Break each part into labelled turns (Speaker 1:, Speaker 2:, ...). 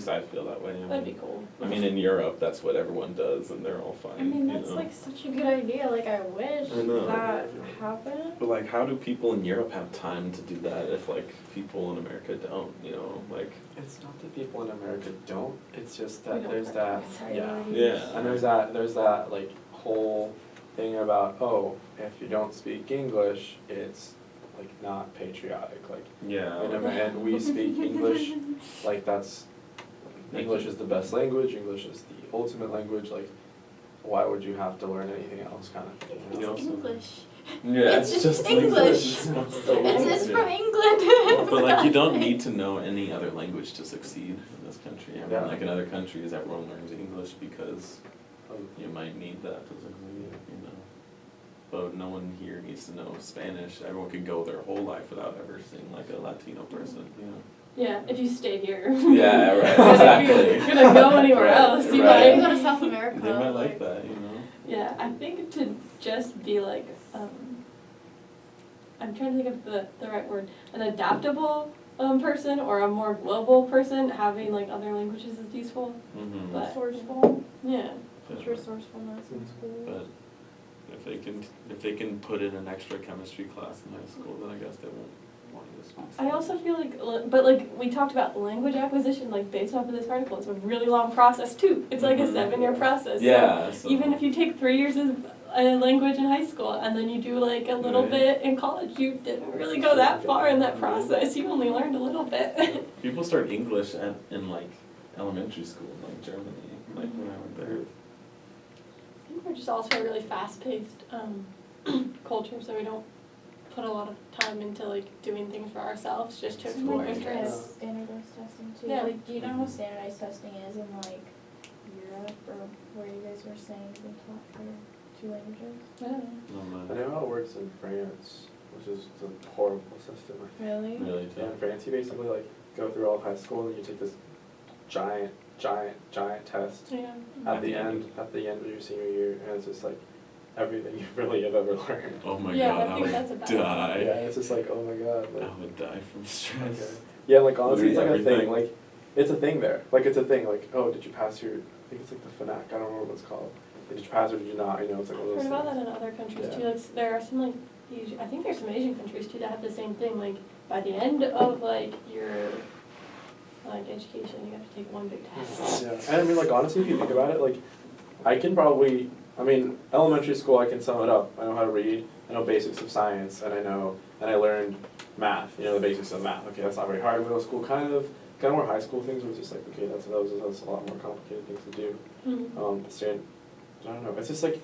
Speaker 1: least I feel that way.
Speaker 2: That'd be cool.
Speaker 1: I mean, in Europe, that's what everyone does, and they're all fine.
Speaker 2: I mean,
Speaker 1: you
Speaker 2: that's
Speaker 1: know?
Speaker 2: like such a good idea. Like, I wish
Speaker 1: I know.
Speaker 2: that happened.
Speaker 1: But like, how do people in Europe have time to do that if like people in America don't? You know, like.
Speaker 3: It's not that people in America don't, it's just
Speaker 2: We
Speaker 3: that
Speaker 2: don't
Speaker 3: there's that,
Speaker 2: prioritize
Speaker 3: yeah.
Speaker 2: priorities.
Speaker 1: Yeah.
Speaker 3: And there's that like whole thing about, oh, if you don't speak English, it's like not patriotic, like,
Speaker 1: Yeah.
Speaker 3: and we speak English, like that's, English is the best language, English is the ultimate language, like, why would you have to learn anything else, kind of thing, you know?
Speaker 2: It's English.
Speaker 1: Yeah,
Speaker 2: It's just English.
Speaker 1: It's
Speaker 2: It's from England.
Speaker 1: But like, you don't need to know any other language to succeed in this country. I mean,
Speaker 3: Yeah.
Speaker 1: like in other countries, everyone learns English because you might need that to succeed, you know. But no one here needs to know Spanish. Everyone could go their whole life without ever seeing like a Latino person, you know.
Speaker 2: Yeah, if you stayed here.
Speaker 1: Yeah, right,
Speaker 2: Because if you're
Speaker 1: exactly.
Speaker 2: gonna go anywhere
Speaker 1: Right,
Speaker 2: else, you
Speaker 1: right.
Speaker 2: might go to South America.
Speaker 1: They might like that, you know.
Speaker 2: Yeah, I think to just be like, I'm trying to think of the right word, an adaptable person or a more global person, having like other languages is useful.
Speaker 1: Mm-hmm.
Speaker 2: But
Speaker 4: Resourceful.
Speaker 2: yeah,
Speaker 4: It's resourcefulness in school.
Speaker 1: But if they can put in an extra chemistry class in high school, then I guess they won't want you to speak.
Speaker 2: I also feel like, but like we talked about language acquisition, like based off of this article, it's a really long process too. It's like a
Speaker 1: Mhm.
Speaker 2: 7-year process.
Speaker 1: Yeah.
Speaker 2: So even if you take 3 years of a language in high school and then you do like a little
Speaker 1: Right.
Speaker 2: bit in college, you didn't really go that far in that process. You only learned a little bit.
Speaker 1: People start English in like elementary school, in like Germany, like when I went there.
Speaker 2: I think we're just also a really fast-paced culture, so we don't put a lot of time into like doing things for ourselves just to explore
Speaker 4: Like
Speaker 2: interests.
Speaker 4: standardized testing too.
Speaker 2: Yeah.
Speaker 4: Like, do you know how standardized testing is in like Europe or where you guys were saying they taught for 2 languages?
Speaker 2: I don't know.
Speaker 3: I know how it works in France, which is a horrible system.
Speaker 4: Really?
Speaker 1: Really
Speaker 3: Yeah, in
Speaker 1: tough.
Speaker 3: France, you basically like go through all of high school and you take this giant test
Speaker 2: Yeah.
Speaker 3: at the end of your senior year, and it's just like everything you really have ever learned.
Speaker 1: Oh my
Speaker 2: Yeah,
Speaker 1: god,
Speaker 2: I
Speaker 1: I
Speaker 2: think
Speaker 1: would
Speaker 2: that's about
Speaker 1: die.
Speaker 3: Yeah, it's just like, oh my god.
Speaker 1: I
Speaker 3: Like,
Speaker 1: would die from stress.
Speaker 3: okay. Yeah, like honestly, it's like
Speaker 1: Literally
Speaker 3: a thing.
Speaker 1: everything.
Speaker 3: Like, it's a thing there. Like, it's a thing. Like, oh, did you pass your? I think it's like the FNAC. I don't remember what it's called. Did you pass or did you not? You know, it's like one of
Speaker 2: I've
Speaker 3: those
Speaker 2: heard about
Speaker 3: things.
Speaker 2: that in other countries
Speaker 3: Yeah.
Speaker 2: too. Like there are some like I think there's some Asian countries too that have the same thing. Like by the end of like your like education, you have to take one big test.
Speaker 3: Yeah, and I mean, like honestly, if you think about it, like, I can probably. I mean, elementary school, I can sum it up. I know how to read. I know basics of science, and I learned math. You know, the basics of math. Okay, that's not very hard. Middle school, kind of more high school things were just like, okay, that's a lot more complicated things to do.
Speaker 2: Mhm.
Speaker 3: I don't know. It's just like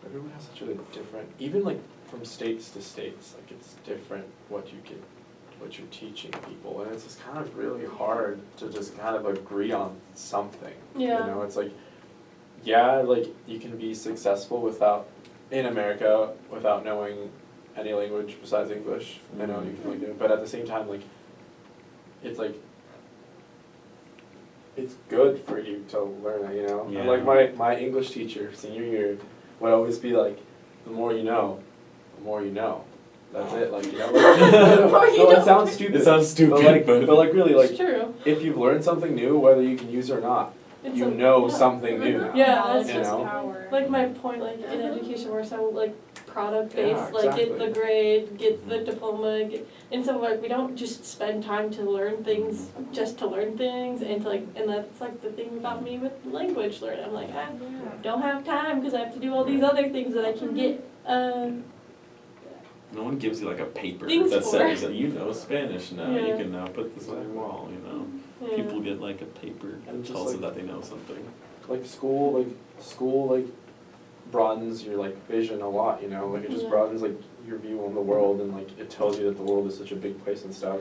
Speaker 3: everyone has such a different, even like from states to states, like it's different what you're teaching people, and it's just kind of really hard to just kind of agree on something.
Speaker 2: Yeah.
Speaker 3: You know, it's like, yeah, like you can be successful in America without knowing any language besides English. I know you can like do it, but at the same time, like, it's like, it's good for you to learn it, you know?
Speaker 1: Yeah.
Speaker 3: And like my English teacher, senior year, would always be like, the more you know, the more you know. That's it, like, you know? Like, no, it sounds stupid.
Speaker 1: It sounds stupid,
Speaker 3: but like really, like,
Speaker 2: It's true.
Speaker 3: if you've learned something new, whether you can use it or not,
Speaker 2: It's
Speaker 3: you
Speaker 2: a-
Speaker 3: know
Speaker 2: yeah.
Speaker 3: something new now.
Speaker 2: Yeah,
Speaker 4: Knowledge
Speaker 2: that's
Speaker 4: is
Speaker 3: just-
Speaker 4: power.
Speaker 2: Like my point, like in education, we're so like product based,
Speaker 3: Yeah,
Speaker 2: like get
Speaker 3: exactly.
Speaker 2: the grade, get the diploma, and so like we don't just spend time to learn things just to learn things, and to like, and that's like the thing about me with language learning. I'm like, I don't have time because I have to do all these other things that I can get.
Speaker 1: No one gives you like a paper
Speaker 2: Things
Speaker 1: that
Speaker 2: for.
Speaker 1: says that you know Spanish now.
Speaker 2: Yeah.
Speaker 1: You can now put this on your wall, you know.
Speaker 2: Yeah.
Speaker 1: People get like a paper that
Speaker 3: And just
Speaker 1: tells them
Speaker 3: like-
Speaker 1: that they know something.
Speaker 3: Like school broadens your like vision a lot, you know, like it just
Speaker 2: Yeah.
Speaker 3: broadens like your view on the world, and like it tells you that the world is such a big place and stuff.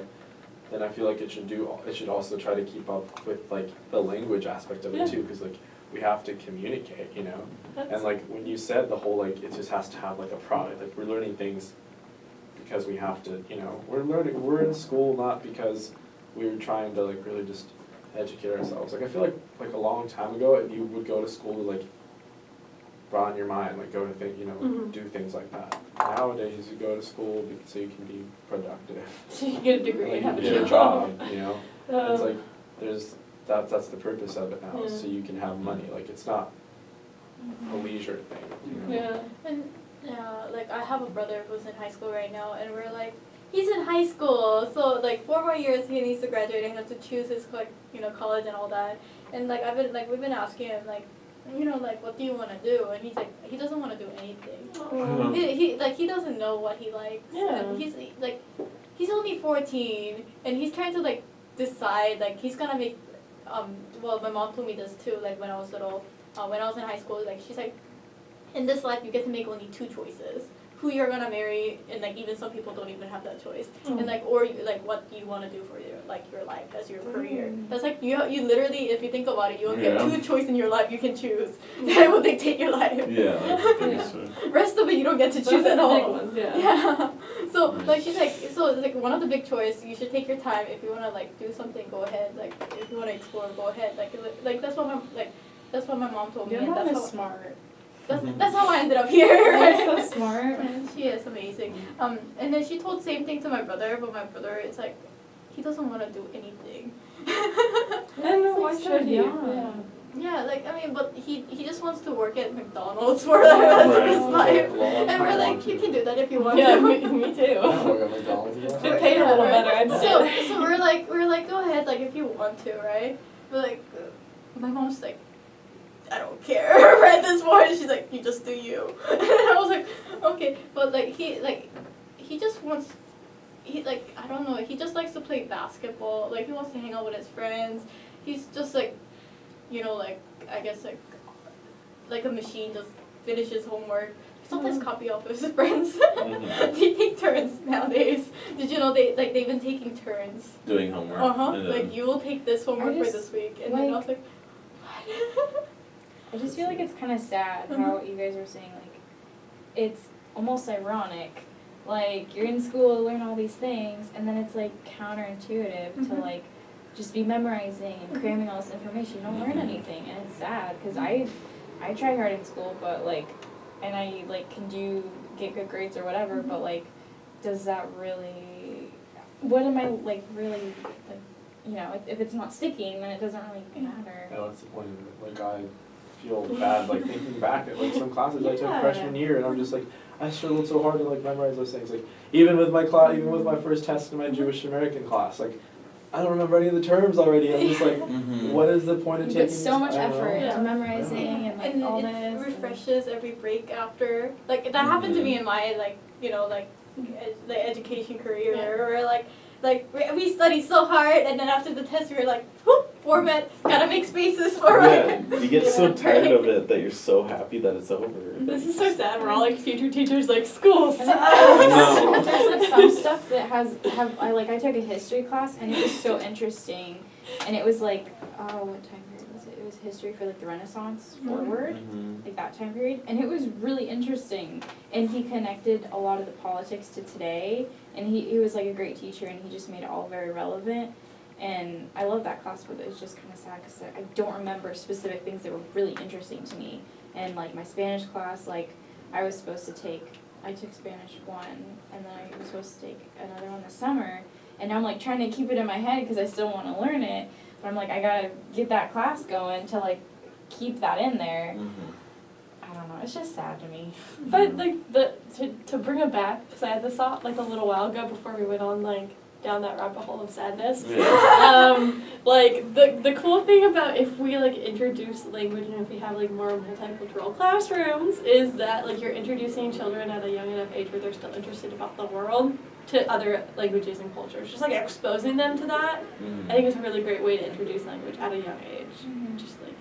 Speaker 3: Then I feel like it should also try to keep up with like the language aspect of
Speaker 2: Yeah.
Speaker 3: it too, because like we have to communicate, you know.
Speaker 2: That's-
Speaker 3: And like when you said the whole like it just has to have like a product, like we're learning things because we have to, you know, we're in school not because we're trying to like really just educate ourselves. Like I feel like a long time ago, if you would go to school to like broaden your mind, like go to think, you know,
Speaker 2: Mhm.
Speaker 3: do things like that. Nowadays, you go to school so you can be productive.
Speaker 2: So you can get a degree
Speaker 3: Like
Speaker 2: and have a
Speaker 3: you get a job, you know.
Speaker 2: Um,
Speaker 3: It's just, that's the purpose of it now, is so you can have money, like, it's not a leisure thing, you know?
Speaker 2: Yeah.
Speaker 4: And like I have a brother who's in high school right now, and we're like, he's in high school, so like 4 more years he needs to graduate and he has to choose his like college and all that. And like we've been asking him like, like what do you want to do? And he's like he doesn't want to do anything.
Speaker 2: Oh.
Speaker 4: He doesn't know what he likes.
Speaker 2: Yeah.
Speaker 4: And he's only 14 and he's trying to like decide like he's gonna make well my mom told me this too like when I was little when I was in high school like she's like in this life you get to make only 2 choices. Who you're gonna marry, and like even some people don't even have that choice, and like or like what do you want to do for your life as your career. That's like you literally, if you think about it, you only have 2 choices in your life you can choose that will dictate your life.
Speaker 1: Yeah, that's the biggest one.
Speaker 4: Rest of it you don't get to choose
Speaker 2: Those are
Speaker 4: at
Speaker 2: the
Speaker 4: all.
Speaker 2: big ones, yeah.
Speaker 4: Yeah. So like she's like like one of the big choice you should take your time if you wanna like do something go ahead like if you wanna explore go ahead like that's what my mom told me.
Speaker 5: Your
Speaker 4: And
Speaker 5: mom
Speaker 4: that's
Speaker 5: is
Speaker 4: how,
Speaker 5: smart.
Speaker 4: that's how I ended up here.
Speaker 5: You're so smart.
Speaker 4: She is amazing. And then she told the same thing to my brother, but my brother is like, he doesn't want to do anything.
Speaker 2: I don't know, why
Speaker 5: It's so
Speaker 2: should he?
Speaker 5: young.
Speaker 4: Yeah, like I mean, but he just wants to work at McDonald's for the rest of his life. And we're like, you can do that if you want
Speaker 2: Yeah,
Speaker 4: to.
Speaker 2: me
Speaker 3: I
Speaker 2: too.
Speaker 3: work at McDonald's again.
Speaker 2: It paid a little better, I'd say.
Speaker 4: So we're like, go ahead, like if you want to, right? But like, my mom's like, I don't care at this point. She's like, you just do you. And I was like, okay, but like he just wants, I don't know, he just likes to play basketball. Like he wants to hang out with his friends. He's just like, I guess like a machine, just finishes homework. Sometimes copy off of his friends. They take turns nowadays. Did you know they've been taking turns?
Speaker 1: Doing homework.
Speaker 4: And then, like you will take this homework for this week, and then I was like, what?
Speaker 5: I just feel like it's kind of sad how you guys were saying, like, it's almost ironic. Like, you're in school to learn all these things, and then it's, like, counterintuitive to, like, just be memorizing and cramming all this information. You don't learn anything, and it's sad, because I try hard in school, but, like, and I, like, get good grades or whatever, but, like, does that really, what am I, like, really, like, if it's not sticking, then it doesn't really matter.
Speaker 3: Yeah, what's the point of it? Like, I feel bad, like, thinking back at, like, some classes I took
Speaker 5: Yeah.
Speaker 3: freshman year, and I'm just like, I struggled so hard to, like, memorize those things. Like, even with my first test in my Jewish American class, like, I don't remember any of the terms already. I'm just like, what is the point of
Speaker 5: You
Speaker 3: taking
Speaker 5: put so much
Speaker 3: I don't know.
Speaker 5: effort
Speaker 4: Yeah.
Speaker 5: into memorizing and, like,
Speaker 4: And
Speaker 5: all
Speaker 4: it
Speaker 5: this.
Speaker 4: refreshes every break after. Like that happened to me in my the education career where we studied so hard and then after the test we were like, whoop, format, gotta make spaces for it.
Speaker 1: Yeah, you get so tired of it that you're so happy that it's over.
Speaker 2: This is so sad. We're all like future teachers, like school sucks.
Speaker 1: No.
Speaker 5: There's like some stuff that I took a history class and it was so interesting, and it was like what time period was it? It was history for like the Renaissance forward, like that time period, and it was really interesting. And he connected a lot of the politics to today, and he was like a great teacher, and he just made it all very relevant. And I love that class, but it was just kind of sad because I don't remember specific things that were really interesting to me. And like my Spanish class, like I took Spanish 1, and then I was supposed to take another one this summer. And I'm like trying to keep it in my head because I still want to learn it. But I'm like, I gotta get that class going to like keep that in there. I don't know, it's just sad to me.
Speaker 2: But like to bring it back, because I had this thought like a little while ago before we went on like down that rabbit hole of sadness. Like the cool thing about if we like introduce language and if we have like more multicultural classrooms is that like you're introducing children at a young enough age where they're still interested about the world to other languages and cultures. Just like exposing them to that, I think it's a really great way to introduce language at a young age. Just like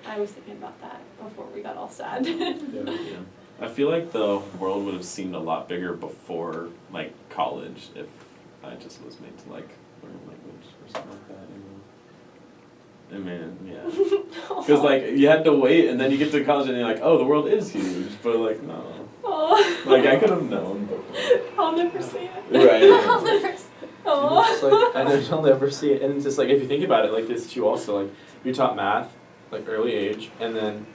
Speaker 2: I was thinking about that before we got all sad.
Speaker 1: Yeah. I feel like the world would have seemed a lot bigger before like college if I just was made to like learn language or something like that, you know. I mean, yeah. Because like you had to wait and then you get to college and you're like, oh, the world is huge, but like no.
Speaker 2: Oh.
Speaker 1: Like I could have known before.
Speaker 2: I'll never see it.
Speaker 1: Right.
Speaker 4: I'll never see
Speaker 2: Oh.
Speaker 3: It's like, and you'll never see it. And it's just like, if you think about it like this too also, like, you're taught math, like, early age, and then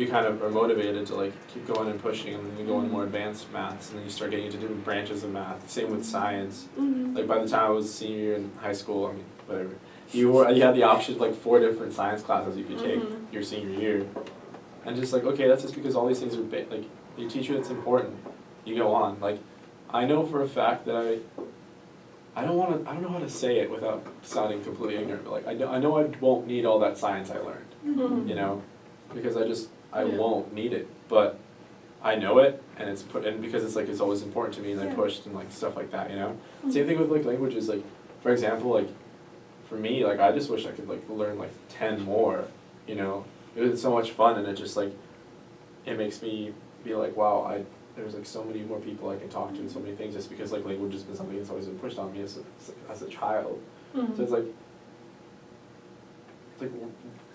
Speaker 3: you kind of are motivated to like keep going and pushing, and then you go into more advanced maths, and then you start getting into different branches of math. Same with science.
Speaker 2: Mhm.
Speaker 3: Like by the time I was a senior in high school, I mean, whatever, you had the option of like 4 different science classes you could take your senior year, and just like, okay, that's just because all these things are like they teach you it's important. You go on. Like, I know for a fact that I don't know how to say it without sounding completely ignorant, but like I know I won't need all that science I learned,
Speaker 2: Mhm.
Speaker 3: you know, because I
Speaker 2: Yeah.
Speaker 3: won't need it, but I know it, and it's and because it's like it's always important to me, and I
Speaker 2: Yeah.
Speaker 3: pushed and like stuff like that, you know. Same thing with like languages, like for example, like for me, like I just wish I could like learn like 10 more, you know. It was so much fun, and it just like it makes me be like, wow, there's like so many more people I can talk to and so many things, just because like language has been something that's always been pushed on me as a child.
Speaker 2: Mhm.
Speaker 3: So it's like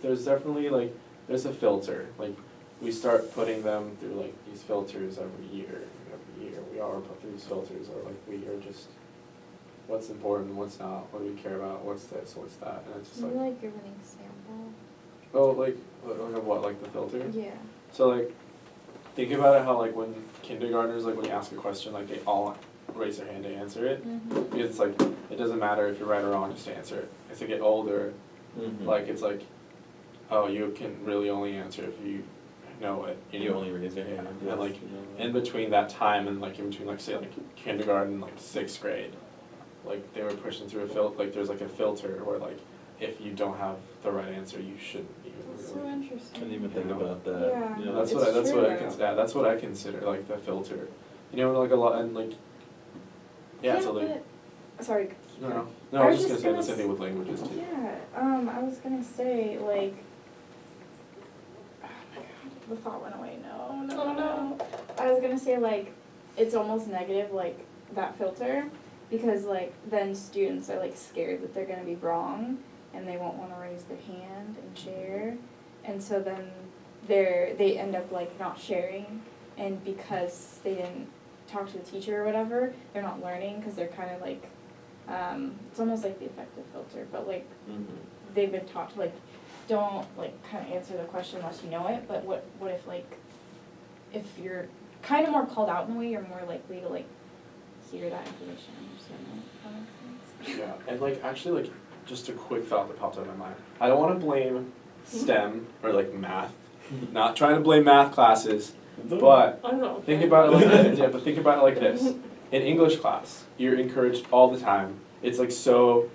Speaker 3: there's definitely like there's a filter. Like we start putting them through like these filters every year. We are put through these filters, or like we are just what's important, what's not, what do we care about, what's this, what's that, and it's just
Speaker 5: Can
Speaker 3: like
Speaker 5: you like give an example?
Speaker 3: oh like what, like the filter?
Speaker 5: Yeah.
Speaker 3: So like think about it how like when kindergartners, like when you ask a question, like they all raise their hand to answer it.
Speaker 5: Mm-hmm.
Speaker 3: Because it's like it doesn't matter if you're right or wrong, just answer it. As they get older, like it's like, oh, you can really only answer if you know it.
Speaker 1: You only raise your hand.
Speaker 3: And like in between that time and like in between like say like kindergarten, like 6th grade, like they were pushing through like there's like a filter where like if you don't have the right answer, you shouldn't even
Speaker 5: That's
Speaker 3: really.
Speaker 5: so interesting.
Speaker 1: Couldn't even think about that.
Speaker 5: Yeah.
Speaker 1: You know,
Speaker 3: That's
Speaker 5: It's
Speaker 3: what I
Speaker 5: true.
Speaker 3: consider. That's what I consider like the filter. You know, like a lot and like. Yeah, so like.
Speaker 5: but, sorry.
Speaker 3: No, I
Speaker 5: I
Speaker 3: was
Speaker 5: was
Speaker 3: just
Speaker 5: just
Speaker 3: gonna
Speaker 5: gonna
Speaker 3: say the same thing with languages too.
Speaker 5: Yeah, I was gonna say, like, oh my god, the thought went away, no. I was gonna say, like, it's almost negative, like, that filter, because, like, then students are, like, scared that they're gonna be wrong, and they won't wanna raise their hand and share, and so then they end up, like, not sharing, and because they didn't talk to the teacher or whatever, they're not learning, because they're kind of, like, it's almost like the effective filter, but like they've been taught to like don't like kind of answer the question unless you know it. But what if like if you're kind of more called out in a way, you're more likely to like hear that information and understand that. That makes sense.
Speaker 3: Yeah, and like actually like just a quick thought that popped out of my mind. I don't want to blame STEM or like math. Not trying to blame math classes, but
Speaker 2: I don't know.
Speaker 3: think about it like this. Yeah, but think about it like this. In English class, you're encouraged all the time. It's like so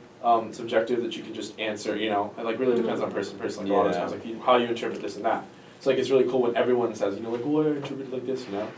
Speaker 3: subjective that you can just answer, you know, it like really depends on person to person. Like a lot of
Speaker 1: Yeah.
Speaker 3: times, like how you interpret this and that. So like it's really cool when everyone says, you know, like, well, I interpret it like this, you know.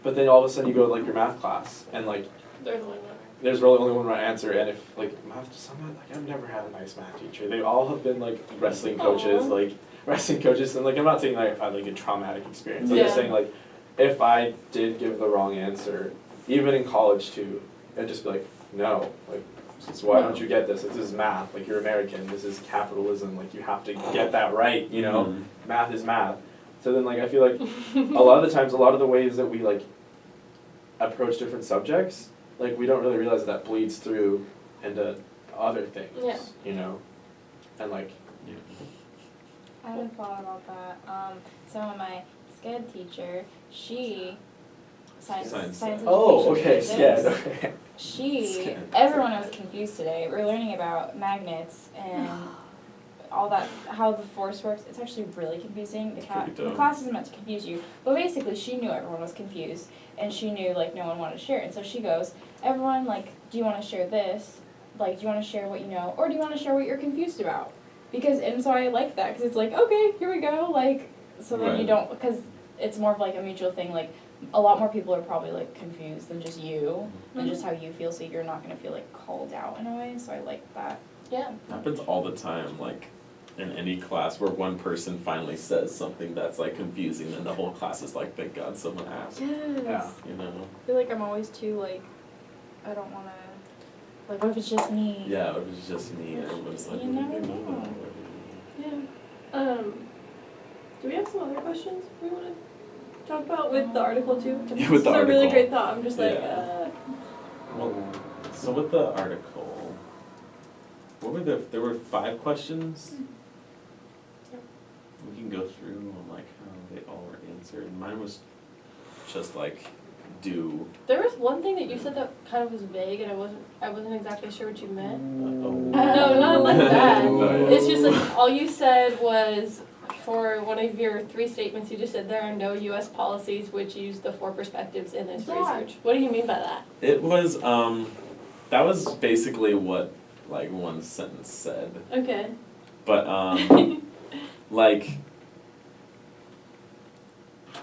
Speaker 3: But then all of a sudden you go to like your math class and like
Speaker 2: There's only one.
Speaker 3: there's really only one right answer, and if like math, someone like I've never had a nice math teacher. They all have been like wrestling coaches,
Speaker 2: Aw.
Speaker 3: like wrestling coaches, and like I'm not saying like I've had like a traumatic experience. I'm just
Speaker 2: Yeah.
Speaker 3: saying like if I did give the wrong answer, even in college too, I'd just be like, no, like this is why don't you get this? Like, this is math. Like you're American. This is capitalism. Like you have to get that right. You know, math is math. So then like I feel like a lot of the times, a lot of the ways that we like approach different subjects, like we don't really realize that bleeds through into other things.
Speaker 2: Yeah.
Speaker 3: You know, and like
Speaker 5: I hadn't thought about that. So my SCED teacher, science education
Speaker 3: oh, okay,
Speaker 5: physics,
Speaker 3: scared. Okay.
Speaker 5: She, everyone was confused today. We're learning about magnets and all that, how the force works. It's actually really confusing. The class isn't meant to confuse you, but basically she knew everyone was confused, and she knew like no one wanted to share it. And so she goes, everyone, like, do you want to share this? Like, do you want to share what you know, or do you want to share what you're confused about? Because, and so I like that, because it's like, okay, here we go, like, so then you don't, because it's more of like a mutual thing, like, a lot more people are probably like confused than just you, than just how you feel, so you're not going to feel like called out in a way, so I like that.
Speaker 2: Yeah.
Speaker 1: Happens all the time, like in any class where one person finally says something that's like confusing and the whole class is like, thank God someone asked.
Speaker 5: Yes.
Speaker 3: Yeah.
Speaker 1: You know?
Speaker 5: I feel like I'm always too, like, I don't want to, like, what if it's just me?
Speaker 1: Yeah, it was just me, everyone's like,
Speaker 5: You never know.
Speaker 2: Yeah. Do we have some other questions we want to talk about with the article too?
Speaker 1: Yeah, with the
Speaker 2: This is a really
Speaker 1: article.
Speaker 2: great thought. I'm just like,
Speaker 1: Yeah. Well, so with the article, what were there were 5 questions? we can go through on like how they all were answered. Mine was just like do.
Speaker 2: There was one thing that you said that kind of was vague, and I wasn't exactly sure what you meant.
Speaker 1: Oh.
Speaker 2: No, not like that.
Speaker 1: No, yeah.
Speaker 2: It's just like all you said was for one of your 3 statements. You just said there are no U.S. policies which use the 4 perspectives in this research. What do you mean by that?
Speaker 1: It was that was basically what like one sentence said.
Speaker 2: Okay.
Speaker 1: But like I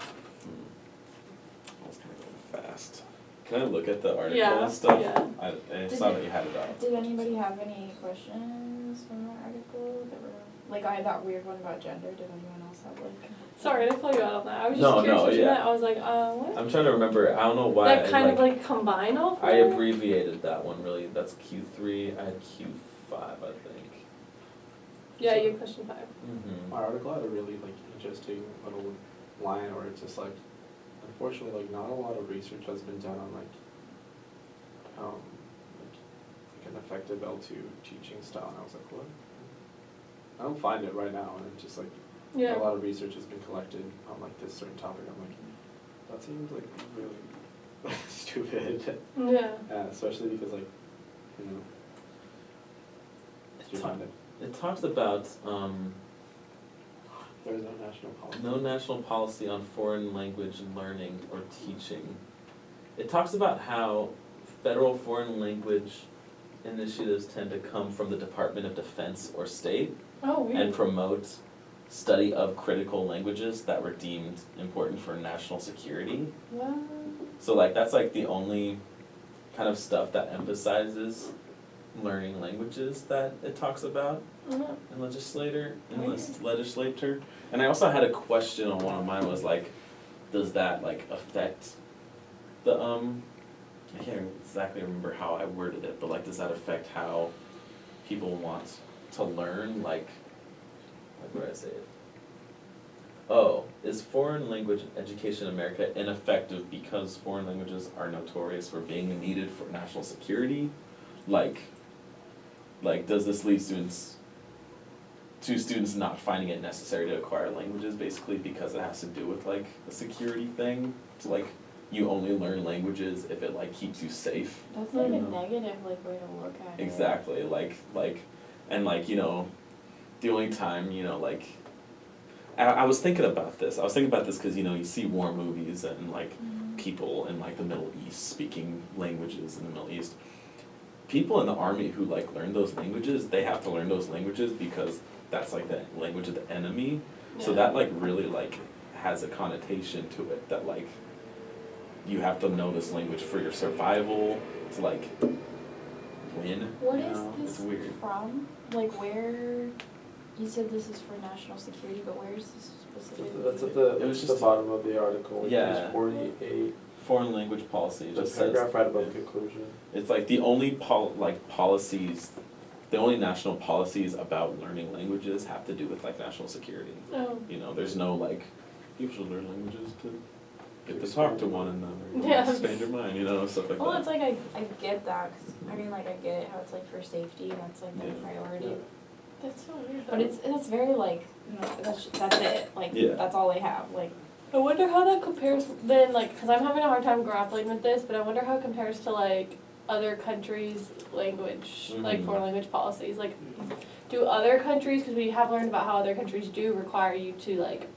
Speaker 1: was kind of going fast. Can I look at the article
Speaker 2: Yeah,
Speaker 1: and stuff?
Speaker 2: yeah.
Speaker 1: I saw that you had it up.
Speaker 5: Did anybody have any questions from that article that were, like, I had that weird one about gender, did anyone else have like?
Speaker 2: Sorry to call you out on that. I was just
Speaker 1: No,
Speaker 2: curious
Speaker 1: no,
Speaker 2: what you
Speaker 1: yeah.
Speaker 2: meant. I was like, what?
Speaker 1: I'm trying to remember. I don't know why.
Speaker 2: That kind of like combine all 4?
Speaker 1: I abbreviated that one really. That's Q3. I had Q5, I think.
Speaker 2: Yeah, you had question 5.
Speaker 1: Mm-hmm.
Speaker 3: My article had a really like interesting little line where it's just like, unfortunately, like not a lot of research has been done on like an effective L2 teaching style, and I was like, what? I don't find it right now, and it's just like
Speaker 2: Yeah.
Speaker 3: a lot of research has been collected on like this certain topic. I'm like, that seems like really stupid.
Speaker 2: Yeah.
Speaker 3: Especially because like, you know, do you find it?
Speaker 1: It talks about
Speaker 3: There is no national policy.
Speaker 1: no national policy on foreign language learning or teaching. It talks about how federal foreign language initiatives tend to come from the Department of Defense or state
Speaker 2: Oh, weird.
Speaker 1: and promote study of critical languages that were deemed important for national security.
Speaker 2: What?
Speaker 1: So like that's like the only kind of stuff that emphasizes learning languages that it talks about in legislator. And I also had a question on one of mine was like, does that like affect the I can't exactly remember how I worded it, but like does that affect how people want to learn, like where do I say it? Oh, is foreign language education in America ineffective because foreign languages are notorious for being needed for national security? Like does this lead students not finding it necessary to acquire languages basically because it has to do with like a security thing? So like you only learn languages if it like keeps you safe.
Speaker 5: That's like
Speaker 1: You
Speaker 5: a
Speaker 1: know.
Speaker 5: negative like way to look at it.
Speaker 1: Exactly, and like, you know, the only time, you know, like, I was thinking about this because, you know, you see war movies and like people in like the Middle East speaking languages in the Middle East. People in the army who like learn those languages, they have to learn those languages because that's like the language of the enemy. So
Speaker 2: Yeah.
Speaker 1: that like really like has a connotation to it that like you have to know this language for your survival to like win.
Speaker 5: What
Speaker 1: you
Speaker 5: is
Speaker 1: know?
Speaker 5: this
Speaker 1: It's weird.
Speaker 5: from? Like where, you said this is for national security, but where is this specifically?
Speaker 3: That's at
Speaker 1: It was
Speaker 3: the
Speaker 1: just-
Speaker 3: bottom of the article, like
Speaker 1: Yeah.
Speaker 3: page 48,
Speaker 1: Foreign language policy
Speaker 3: the
Speaker 1: just says.
Speaker 3: paragraph right above conclusion.
Speaker 1: It's like the only policies, the only national policies about learning languages have to do with like national security.
Speaker 2: Oh.
Speaker 1: You know, there's no like, you should learn languages to get to talk to one another, you know,
Speaker 2: Yeah.
Speaker 1: expand your mind, you know, stuff like
Speaker 5: Well,
Speaker 1: that.
Speaker 5: it's like I get that, 'cause, I mean, like I get it, how it's like for safety, and that's like the
Speaker 1: Yeah.
Speaker 5: priority.
Speaker 3: Yeah.
Speaker 2: That's so weird.
Speaker 5: But it's very like, you know, that's it, like,
Speaker 1: Yeah.
Speaker 5: that's all they have, like.
Speaker 2: I wonder how that compares then, like, because I'm having a hard time grappling with this, but I wonder how it compares to, like, other countries' language, like,
Speaker 1: Mhm.
Speaker 2: foreign language policies. Like, do other countries, because we have learned about how other countries do require you to, like,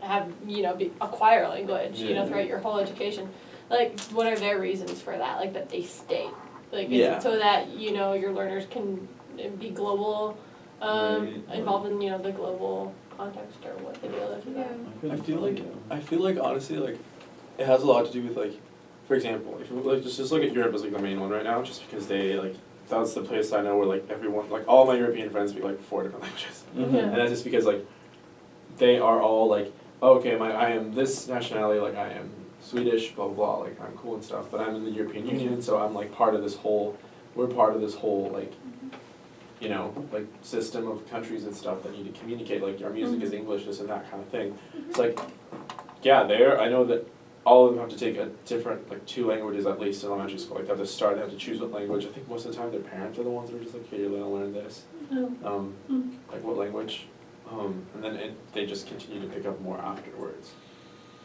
Speaker 2: have, you know, acquire language, you know,
Speaker 1: Yeah.
Speaker 2: throughout your whole education. Like, what are their reasons for that? Like, that they state? Like, is
Speaker 1: Yeah.
Speaker 2: it so that, you know, your learners can be global,
Speaker 1: Right.
Speaker 2: involved in, you know, the global context, or what the deal is with that?
Speaker 6: I feel like honestly, like, it has a lot to do with, like, for example, if you like just look at Europe as like the main one right now, just because they like that's the place I know where like everyone, like all my European friends speak like 4 different languages,
Speaker 1: Mhm.
Speaker 2: Yeah.
Speaker 3: And that's just because like they are all like, oh, okay, I am this nationality, like I am Swedish, blah blah blah, like I'm cool and stuff, but I'm in the European Union, so I'm like part of this whole, we're part of this whole like, you know, like system of countries and stuff that need to communicate, like our music is English, this and that kind of thing. It's like, yeah, I know that all of them have to take a different, like 2 languages at least in elementary school, like they have to start, they have to choose what language. I think most of the time their parents are the ones that are just like, here, you're gonna learn this.
Speaker 2: Oh.
Speaker 3: Like what language, And then they just continue to pick up more afterwards.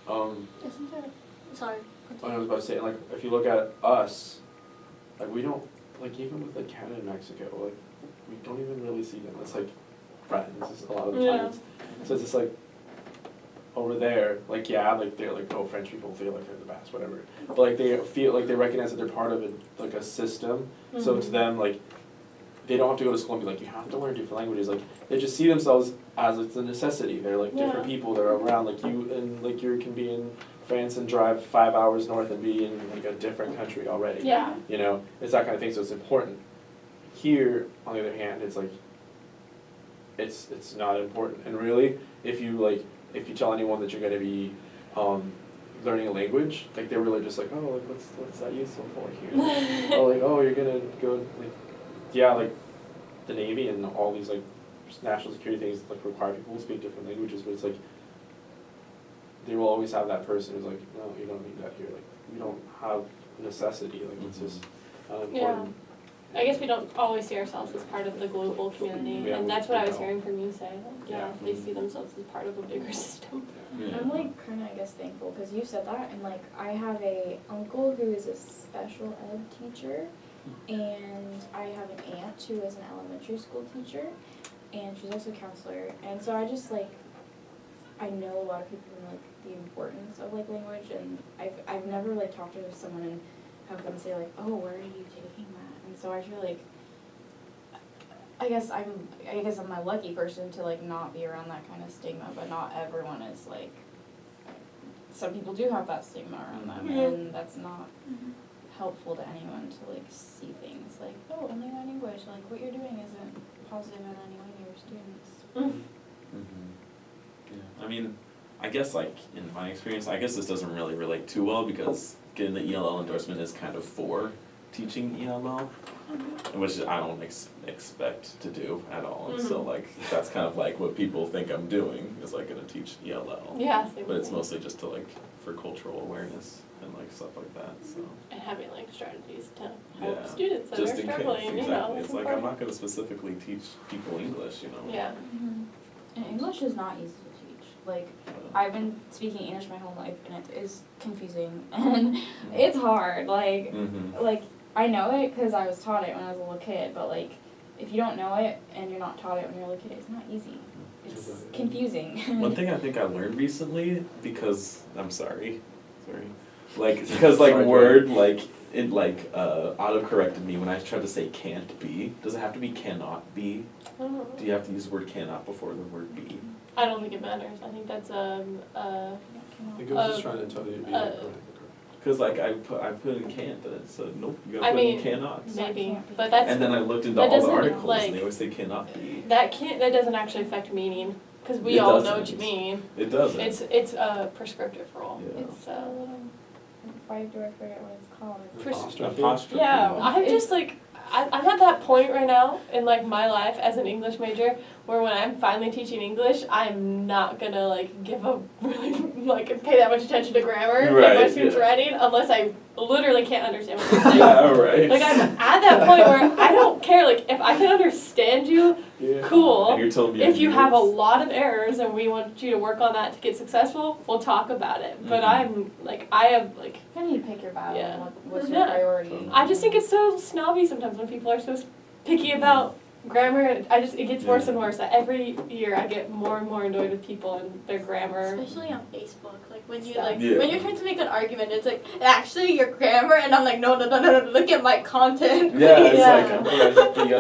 Speaker 4: Isn't there? Sorry.
Speaker 3: I was about to say, like, if you look at us, like, we don't, like, even with, like, Canada and Mexico, like, we don't even really see them as, like, friends a lot of the
Speaker 2: Yeah.
Speaker 3: times. So it's just, like, over there, like, yeah, like, they're, like, oh, French people feel like they're the best, whatever. But, like, they feel, like, they recognize that they're part of, like, a system. So to them, like, they don't have to go to school and be like, you have to learn different languages. Like, they just see themselves as it's a necessity. They're, like, different people that are around. Like, you and, like, you can be in France and drive 5 hours north and be in, like, a different country already.
Speaker 2: Yeah.
Speaker 3: You know, it's that kind of thing, so it's important. Here, on the other hand, it's like, it's not important. And really, if you tell anyone that you're gonna be learning a language, like, they're really just like, oh, like, what's that useful for here? Oh, like, oh, you're gonna go, like, yeah, like, the Navy and all these, like, national security things, like, require people to speak different languages, but it's like, they will always have that person who's like, no, you don't need that here, like, we don't have necessity, like, it's just not important.
Speaker 2: I guess we don't always see ourselves as part of the global community,
Speaker 3: Yeah,
Speaker 2: and that's what I was
Speaker 3: we
Speaker 2: hearing from you say. Like,
Speaker 3: Yeah.
Speaker 2: they see themselves as part of a bigger system.
Speaker 1: Yeah.
Speaker 5: I'm like kind of, I guess, thankful because you said that, and like I have a uncle who is a special ed teacher, and I have an aunt who is an elementary school teacher, and she's also a counselor, and so I just like, I know a lot of people know like the importance of like language, and I've never like talked to someone and have them say like, oh, where are you taking that? And so I feel like, I guess I'm a lucky person to like not be around that kind of stigma, but not everyone is like, some people do have that stigma around them, and that's not helpful to anyone to like see things like, oh, only language, like what you're doing isn't positive in any way to your students.
Speaker 1: Yeah, I mean, I guess like in my experience, I guess this doesn't really relate too well because getting the ELL endorsement is kind of for teaching ELL, which I don't expect to do at all. And so like that's kind of like what people think I'm doing is like gonna teach ELL.
Speaker 2: Yeah.
Speaker 1: But it's mostly just to like for cultural awareness and like stuff like that. So
Speaker 2: And having like strategies to help
Speaker 1: yeah,
Speaker 2: students that
Speaker 1: just
Speaker 2: are
Speaker 1: in case,
Speaker 2: struggling,
Speaker 1: exactly.
Speaker 2: you know.
Speaker 1: It's like I'm not gonna specifically teach people English, you know.
Speaker 2: Yeah.
Speaker 5: And English is not easy to teach. Like, I've been speaking English my whole life, and it is confusing, and it's hard. Like, like I know it because I was taught it when I was a little kid, but like, if you don't know it and you're not taught it when you're a little kid, it's not easy. It's confusing.
Speaker 1: One thing I think I learned recently, because I'm sorry, like because like
Speaker 3: Sorry,
Speaker 1: Word like it like auto-corrected me when I tried to say can't be. Does it have to be cannot be? Do you have to use the word cannot before the word be?
Speaker 2: I don't think it matters. I think that's
Speaker 6: I think I was just trying to tell you to be correct.
Speaker 1: Because like I put in can't and it said nope, you
Speaker 2: I
Speaker 1: gotta put in
Speaker 2: mean,
Speaker 1: cannot.
Speaker 2: maybe, but that's
Speaker 1: And then I looked into
Speaker 2: that
Speaker 1: all the
Speaker 2: doesn't,
Speaker 1: articles
Speaker 2: like-
Speaker 1: and they always say cannot be.
Speaker 2: that doesn't actually affect meaning because we
Speaker 1: It
Speaker 2: all know what
Speaker 1: doesn't.
Speaker 2: you mean.
Speaker 1: It doesn't.
Speaker 2: It's a prescriptive rule.
Speaker 1: Yeah.
Speaker 2: So
Speaker 5: Why do I forget what it's called?
Speaker 1: Apostrophe.
Speaker 2: yeah, I'm just like I'm at that point right now in like my life as an English major where when I'm finally teaching English, I'm not gonna like give a really like pay that much attention to grammar
Speaker 1: Right,
Speaker 2: and my students
Speaker 1: yeah.
Speaker 2: writing unless I literally can't understand what they're saying.
Speaker 1: Yeah, right.
Speaker 2: Like I'm at that point where I don't care. Like if I can understand you, cool.
Speaker 1: And you're telling me
Speaker 2: If you have a
Speaker 1: years.
Speaker 2: lot of errors and we want you to work on that to get successful, we'll talk about it. But I'm like I have like
Speaker 5: You need to pick your battle.
Speaker 2: Yeah.
Speaker 5: What's your
Speaker 2: Yeah.
Speaker 5: priority?
Speaker 2: I just think it's so snobby sometimes when people are so picky about grammar. It gets worse and worse. Every year I get more and more annoyed with people and their grammar.
Speaker 4: Especially on Facebook, like when you
Speaker 2: Stuff.
Speaker 4: like
Speaker 1: Yeah.
Speaker 4: when you're trying to make an argument, it's like actually your grammar, and I'm like no, look at my content.
Speaker 1: Yeah, it's
Speaker 2: Yeah.
Speaker 1: like I'm like, you